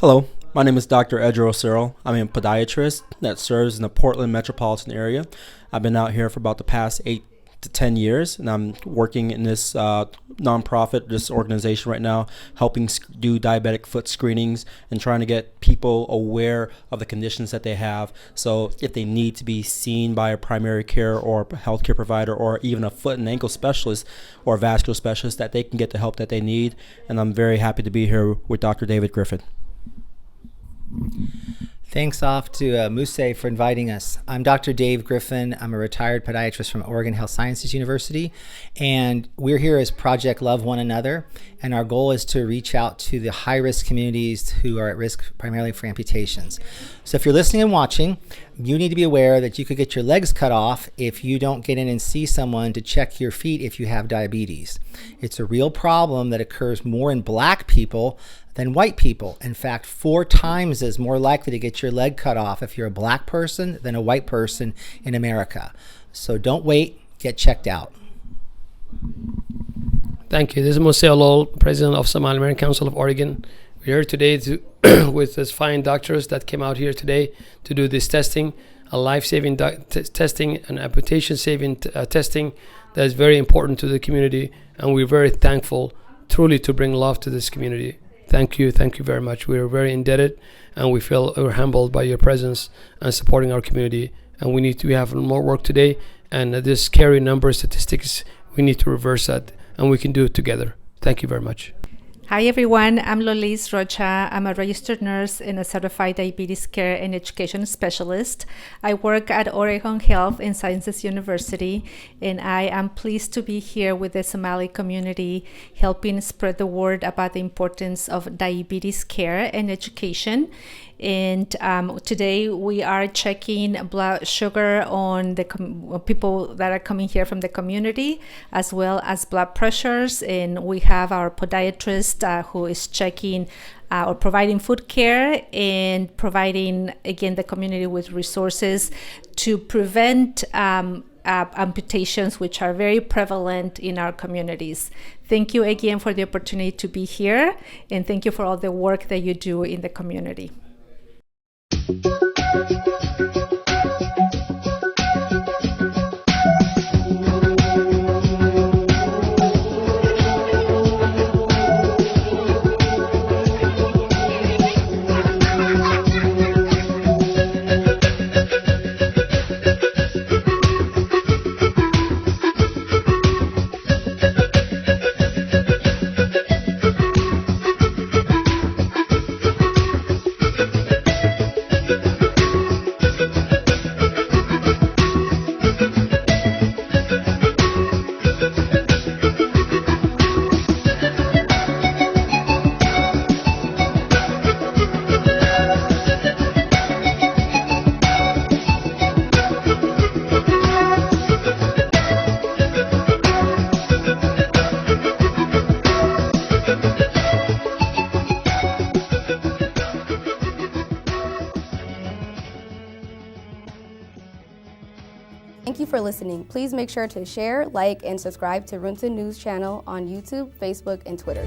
Hello, my name is Dr. Ejiro Isiorho. I'm a podiatrist that serves in the Portland metropolitan area. I've been out here for about the past 8 to 10 years, and I'm working in this nonprofit, this organization right now, helping do diabetic foot screenings and trying to get people aware of the conditions that they have. So if they need to be seen by a primary care or healthcare provider or even a foot and ankle specialist or vascular specialist, that they can get the help that they need. And I'm very happy to be here with Dr. David Griffin. Thanks off to Muse for inviting us. I'm Dr. Dave Griffin. I'm a retired podiatrist from Oregon Health Sciences University, and we're here as Project Love One Another, and our goal is to reach out to the high-risk communities who are at risk primarily for amputations. So if you're listening and watching, you need to be aware that you could get your legs cut off if you don't get in and see someone to check your feet if you have diabetes. It's a real problem that occurs more in black people than white people. In fact, 4 times as more likely to get your leg cut off if you're a black person than a white person in America. So don't wait, get checked out. Thank you. This is Mose Lol, President of Somali American Council of Oregon. We're here today with this fine doctors that came out here today to do this testing, a life-saving testing, an amputation-saving testing that is very important to the community, and we're very thankful truly to bring love to this community. Thank you very much. We are very indebted, and we feel we're humbled by your presence and supporting our community. And we have more work today, and this scary number statistics, we need to reverse that, and we can do it together. Thank you very much. Hi everyone, I'm Lolis Rocha. I'm a registered nurse and a certified diabetes care and education specialist. I work at Oregon Health and Sciences University, and I am pleased to be here with the Somali community, helping spread the word about the importance of diabetes care and education. And today we are checking blood sugar on the people that are coming here from the community, as well as blood pressures. And we have our podiatrist who is checking or providing food care and providing, again, the community with resources to prevent amputations, which are very prevalent in our communities. Thank you again for the opportunity to be here, and thank you for all the work that you do in the community. Thank you for listening. Please make sure to share, like, and subscribe to Runta News channel on YouTube, Facebook, and Twitter.